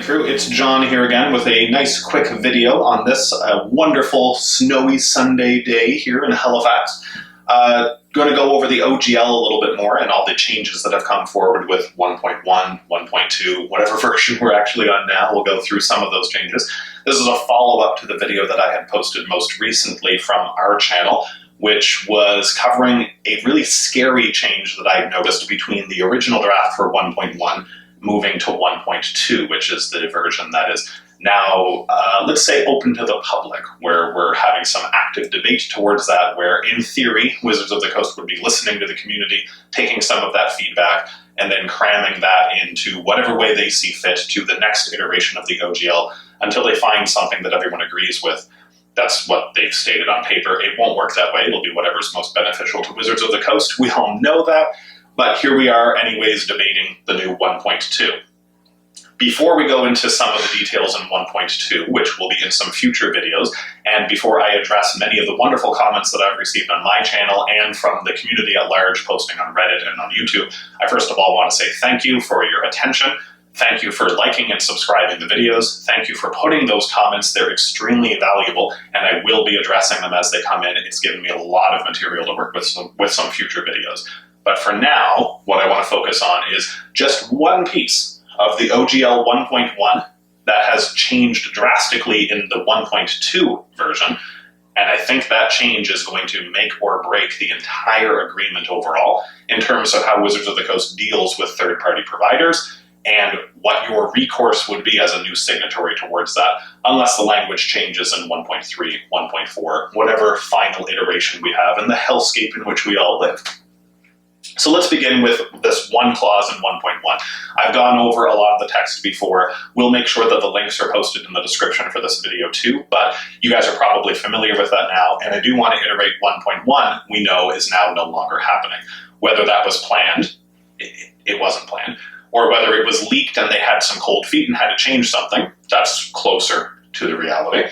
DubbieDubbie crew, it's John here again with a nice quick video on this wonderful snowy Sunday day here in Halifax. Going to go over the OGL a little bit more and all the changes that have come forward with 1.1, 1.2, whatever version we're actually on now. We'll go through some of those changes. This is a follow-up to the video that I had posted most recently from our channel, which was covering a really scary change that I noticed between the original draft for 1.1 moving to 1.2, which is the version that is now, let's say, open to the public, where we're having some active debate towards that, where in theory, Wizards of the Coast would be listening to the community, taking some of that feedback, and then cramming that into whatever way they see fit to the next iteration of the OGL until they find something that everyone agrees with. That's what they've stated on paper. It won't work that way. It'll be whatever's most beneficial to Wizards of the Coast. We all know that. But here we are anyways debating the new 1.2. Before we go into some of the details in 1.2, which will be in some future videos, and before I address many of the wonderful comments that I've received on my channel and from the community at large posting on Reddit and on YouTube, I first of all want to say thank you for your attention. Thank you for liking and subscribing the videos. Thank you for putting those comments. They're extremely valuable, and I will be addressing them as they come in. It's given me a lot of material to work with some future videos. But for now, what I want to focus on is just one piece of the OGL 1.1 that has changed drastically in the 1.2 version, and I think that change is going to make or break the entire agreement overall in terms of how Wizards of the Coast deals with third-party providers and what your recourse would be as a new signatory towards that, unless the language changes in 1.3, 1.4, whatever final iteration we have in the hellscape in which we all live. So let's begin with this one clause in 1.1. I've gone over a lot of the text before. We'll make sure that the links are posted in the description for this video too, but you guys are probably familiar with that now, and I do want to iterate 1.1 we know is now no longer happening. Whether that was planned, it wasn't planned, or whether it was leaked and they had some cold feet and had to change something, that's closer to the reality.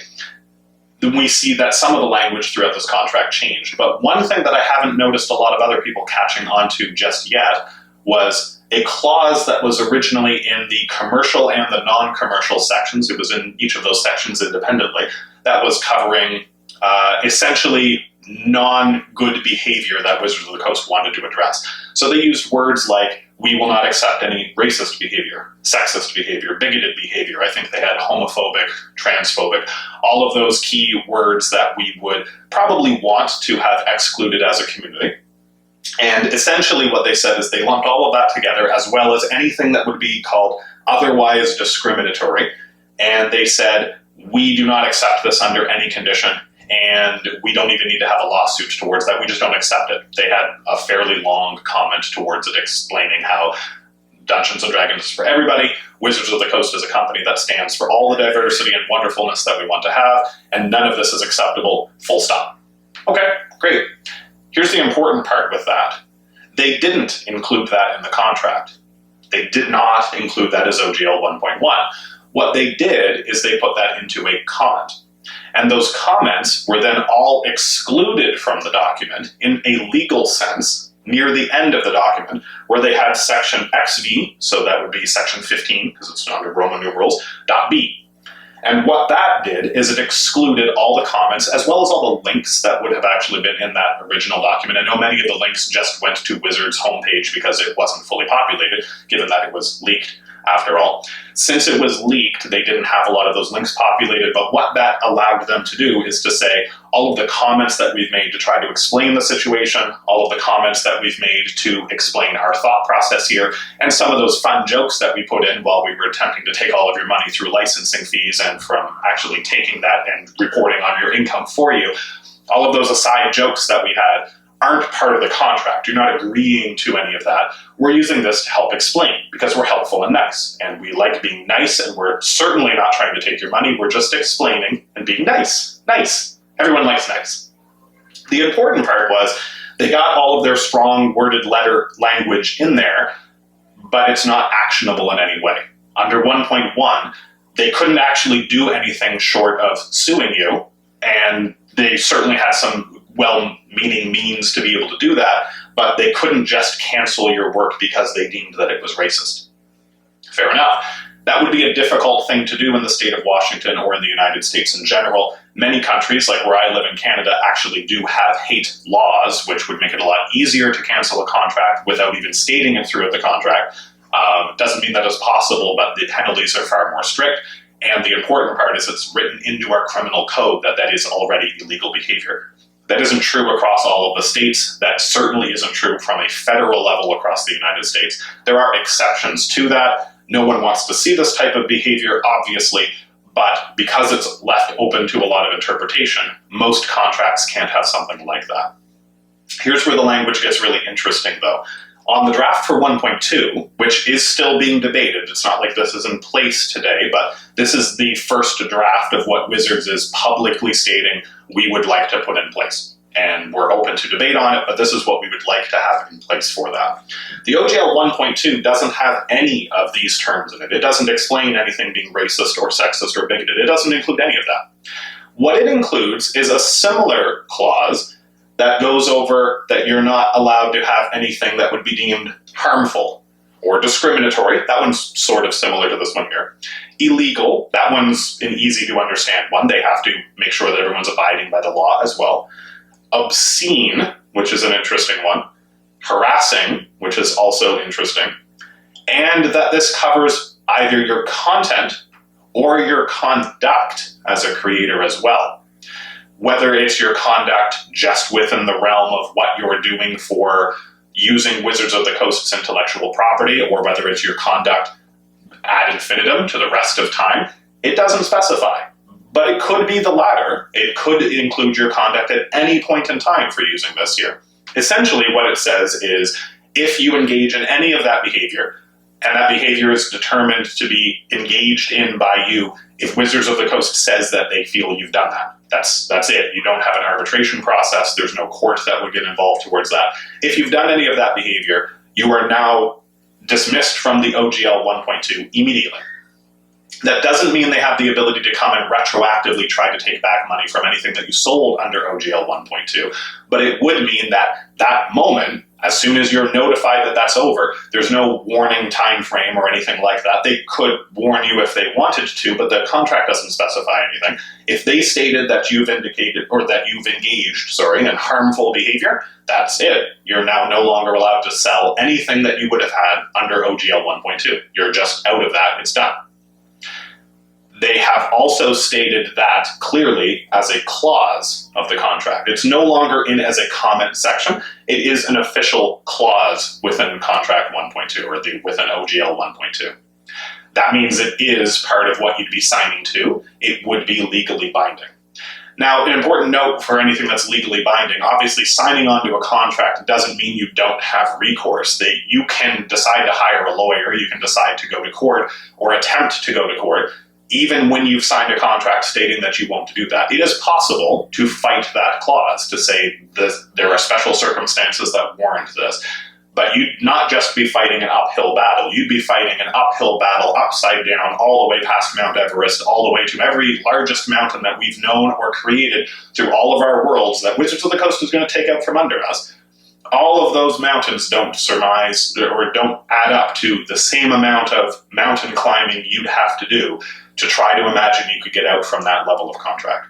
Then we see that some of the language throughout this contract changed. But one thing that I haven't noticed a lot of other people catching on to just yet was a clause that was originally in the commercial and the non-commercial sections. It was in each of those sections independently. That was covering essentially non-good behavior that Wizards of the Coast wanted to address. So they used words like, we will not accept any racist behavior, sexist behavior, bigoted behavior. I think they had homophobic, transphobic, all of those key words that we would probably want to have excluded as a community. And essentially what they said is they lumped all of that together, as well as anything that would be called otherwise discriminatory. And they said, we do not accept this under any condition, and we don't even need to have a lawsuit towards that. We just don't accept it. They had a fairly long comment towards it explaining how Dungeons and Dragons is for everybody. Wizards of the Coast is a company that stands for all the diversity and wonderfulness that we want to have, and none of this is acceptable, full stop. Okay, great. Here's the important part with that. They didn't include that in the contract. They did not include that as OGL 1.1. What they did is they put that into a comment. And those comments were then all excluded from the document in a legal sense near the end of the document, where they had section XV, so that would be section 15, because it's under Roman numerals, .b. And what that did is it excluded all the comments, as well as all the links that would have actually been in that original document. I know many of the links just went to Wizards' homepage because it wasn't fully populated, given that it was leaked. After all, since it was leaked, they didn't have a lot of those links populated, but what that allowed them to do is to say all of the comments that we've made to try to explain the situation, all of the comments that we've made to explain our thought process here, and some of those fun jokes that we put in while we were attempting to take all of your money through licensing fees and from actually taking that and reporting on your income for you, all of those aside jokes that we had aren't part of the contract. You're not agreeing to any of that. We're using this to help explain because we're helpful and nice. And we like being nice, and we're certainly not trying to take your money. We're just explaining and being nice. Nice. Everyone likes nice. The important part was they got all of their strong worded letter language in there, but it's not actionable in any way. Under 1.1, they couldn't actually do anything short of suing you, and they certainly had some well-meaning means to be able to do that, but they couldn't just cancel your work because they deemed that it was racist. Fair enough. That would be a difficult thing to do in the state of Washington or in the United States in general. Many countries, like where I live in Canada, actually do have hate laws, which would make it a lot easier to cancel a contract without even stating it throughout the contract. Doesn't mean that it's possible, but the penalties are far more strict. And the important part is it's written into our criminal code that that is already illegal behavior. That isn't true across all of the states. That certainly isn't true from a federal level across the United States. There are exceptions to that. No one wants to see this type of behavior, obviously, but because it's left open to a lot of interpretation, most contracts can't have something like that. Here's where the language gets really interesting, though. On the draft for 1.2, which is still being debated, it's not like this is in place today, but this is the first draft of what Wizards is publicly stating we would like to put in place. And we're open to debate on it, but this is what we would like to have in place for that. The OGL 1.2 doesn't have any of these terms in it. It doesn't explain anything being racist or sexist or bigoted. It doesn't include any of that. What it includes is a similar clause that goes over that you're not allowed to have anything that would be deemed harmful or discriminatory. That one's sort of similar to this one here. Illegal, that one's an easy to understand one. They have to make sure that everyone's abiding by the law as well. Obscene, which is an interesting one. Harassing, which is also interesting. And that this covers either your content or your conduct as a creator as well. Whether it's your conduct just within the realm of what you're doing for using Wizards of the Coast's intellectual property, or whether it's your conduct ad infinitum to the rest of time, it doesn't specify. But it could be the latter. It could include your conduct at any point in time for using this here. Essentially what it says is, if you engage in any of that behavior, and that behavior is determined to be engaged in by you, if Wizards of the Coast says that they feel you've done that, that's it. You don't have an arbitration process. There's no court that would get involved towards that. If you've done any of that behavior, you are now dismissed from the OGL 1.2 immediately. That doesn't mean they have the ability to come and retroactively try to take back money from anything that you sold under OGL 1.2, but it would mean that that moment, as soon as you're notified that that's over, there's no warning time frame or anything like that. They could warn you if they wanted to, but the contract doesn't specify anything. If they stated that you've indicated, or that you've engaged, in harmful behavior, that's it. You're now no longer allowed to sell anything that you would have had under OGL 1.2. You're just out of that. It's done. They have also stated that clearly as a clause of the contract. It's no longer in as a comment section. It is an official clause within contract 1.2 or within OGL 1.2. That means it is part of what you'd be signing to. It would be legally binding. Now, an important note for anything that's legally binding, obviously signing onto a contract doesn't mean you don't have recourse. You can decide to hire a lawyer, you can decide to go to court or attempt to go to court, even when you've signed a contract stating that you won't do that. It is possible to fight that clause, to say there are special circumstances that warrant this. But you'd not just be fighting an uphill battle, you'd be fighting an uphill battle upside down, all the way past Mount Everest, all the way to every largest mountain that we've known or created through all of our worlds that Wizards of the Coast is going to take out from under us. All of those mountains don't surmise or don't add up to the same amount of mountain climbing you'd have to do to try to imagine you could get out from that level of contract.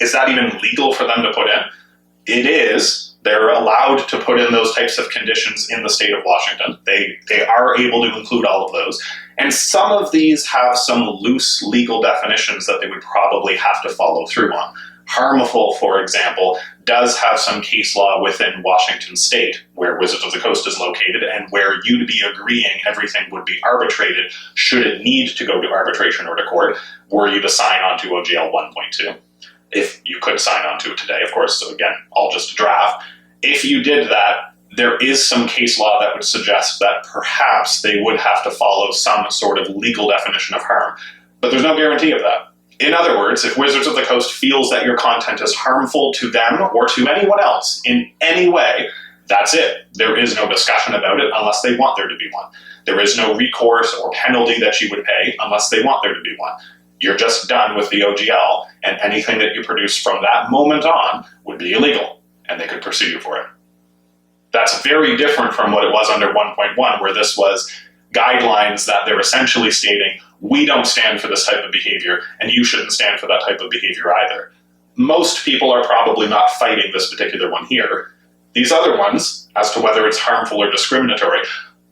Is that even legal for them to put in? It is. They're allowed to put in those types of conditions in the state of Washington. They are able to include all of those. And some of these have some loose legal definitions that they would probably have to follow through on. Harmful, for example, does have some case law within Washington state, where Wizards of the Coast is located, and where you'd be agreeing everything would be arbitrated should it need to go to arbitration or to court, were you to sign on to OGL 1.2. If you could sign on to it today, of course, so again, all just a draft. If you did that, there is some case law that would suggest that perhaps they would have to follow some sort of legal definition of harm, but there's no guarantee of that. In other words, if Wizards of the Coast feels that your content is harmful to them or to anyone else in any way, that's it. There is no discussion about it unless they want there to be one. There is no recourse or penalty that you would pay unless they want there to be one. You're just done with the OGL, and anything that you produce from that moment on would be illegal, and they could pursue you for it. That's very different from what it was under 1.1, where this was guidelines that they're essentially stating, we don't stand for this type of behavior, and you shouldn't stand for that type of behavior either. Most people are probably not fighting this particular one here. These other ones, as to whether it's harmful or discriminatory,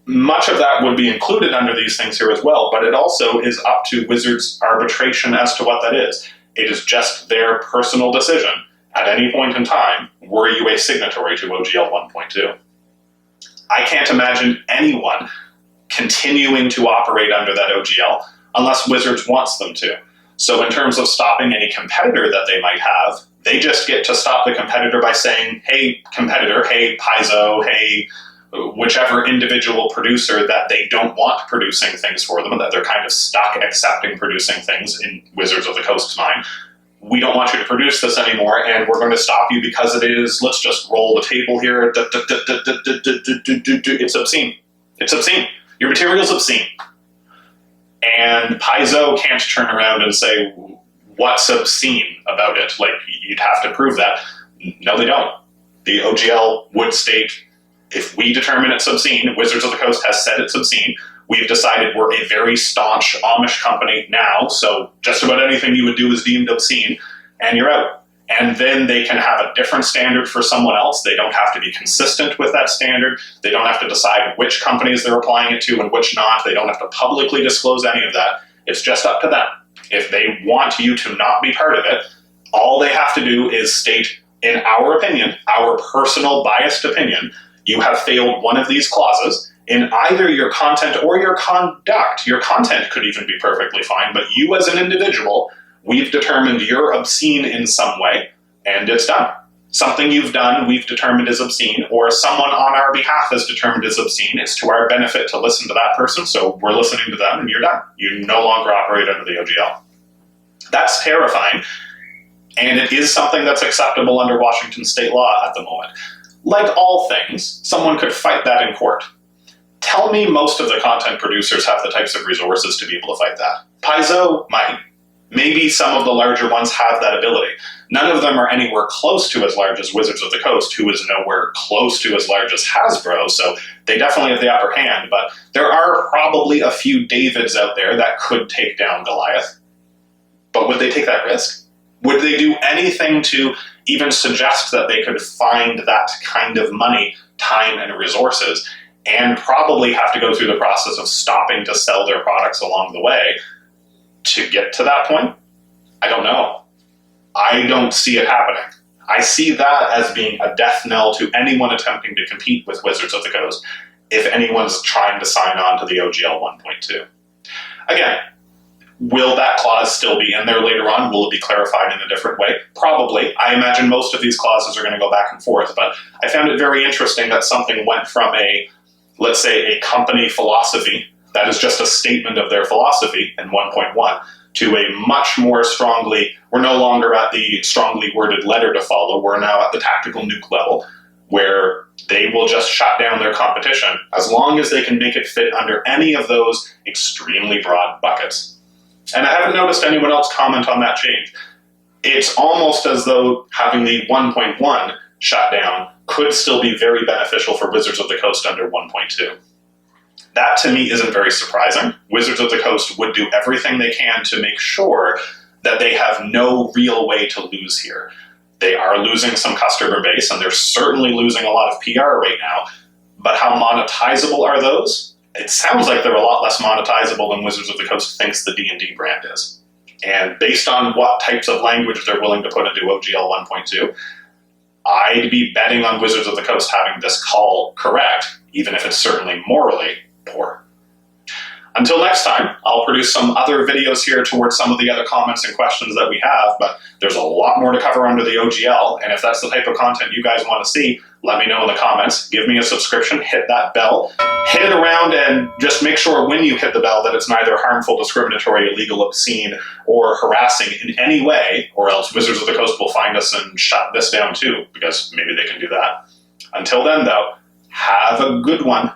much of that would be included under these things here as well, but it also is up to Wizards' arbitration as to what that is. It is just their personal decision. At any point in time, were you a signatory to OGL 1.2? I can't imagine anyone continuing to operate under that OGL unless Wizards wants them to. So in terms of stopping any competitor that they might have, they just get to stop the competitor by saying, hey, competitor, hey, Paizo, hey, whichever individual producer that they don't want producing things for them, that they're kind of stuck accepting producing things in Wizards of the Coast's mind. We don't want you to produce this anymore, and we're going to stop you because it is, let's just roll the table here. It's obscene. It's obscene. Your material's obscene. And Paizo can't turn around and say, what's obscene about it? Like, you'd have to prove that. No, they don't. The OGL would state, if we determine it's obscene, Wizards of the Coast has said it's obscene, we've decided we're a very staunch Amish company now, so just about anything you would do is deemed obscene, and you're out. And then they can have a different standard for someone else. They don't have to be consistent with that standard. They don't have to decide which companies they're applying it to and which not. They don't have to publicly disclose any of that. It's just up to them. If they want you to not be part of it, all they have to do is state, in our opinion, our personal biased opinion, you have failed one of these clauses in either your content or your conduct. Your content could even be perfectly fine, but you as an individual, we've determined you're obscene in some way, and it's done. Something you've done, we've determined is obscene, or someone on our behalf has determined is obscene. It's to our benefit to listen to that person, so we're listening to them, and you're done. You no longer operate under the OGL. That's terrifying, and it is something that's acceptable under Washington state law at the moment. Like all things, someone could fight that in court. Tell me most of the content producers have the types of resources to be able to fight that. Paizo might. Maybe some of the larger ones have that ability. None of them are anywhere close to as large as Wizards of the Coast, who is nowhere close to as large as Hasbro, so they definitely have the upper hand, but there are probably a few Davids out there that could take down Goliath. But would they take that risk? Would they do anything to even suggest that they could find that kind of money, time, and resources, and probably have to go through the process of stopping to sell their products along the way to get to that point? I don't know. I don't see it happening. I see that as being a death knell to anyone attempting to compete with Wizards of the Coast if anyone's trying to sign on to the OGL 1.2. Again, will that clause still be in there later on? Will it be clarified in a different way? Probably. I imagine most of these clauses are going to go back and forth, but I found it very interesting that something went from a, let's say, a company philosophy that is just a statement of their philosophy in 1.1 to a much more strongly, we're no longer at the strongly worded letter to follow, we're now at the tactical nuke level, where they will just shut down their competition as long as they can make it fit under any of those extremely broad buckets. And I haven't noticed anyone else comment on that change. It's almost as though having the 1.1 shut down could still be very beneficial for Wizards of the Coast under 1.2. That to me isn't very surprising. Wizards of the Coast would do everything they can to make sure that they have no real way to lose here. They are losing some customer base, and they're certainly losing a lot of PR right now, but how monetizable are those? It sounds like they're a lot less monetizable than Wizards of the Coast thinks the D&D brand is. And based on what types of language they're willing to put into OGL 1.2, I'd be betting on Wizards of the Coast having this call correct, even if it's certainly morally poor. Until next time, I'll produce some other videos here towards some of the other comments and questions that we have, but there's a lot more to cover under the OGL, and if that's the type of content you guys want to see, let me know in the comments. Give me a subscription, hit that bell, hit it around, and just make sure when you hit the bell that it's neither harmful, discriminatory, illegal, obscene, or harassing in any way, or else Wizards of the Coast will find us and shut this down too, because maybe they can do that. Until then, though, have a good one.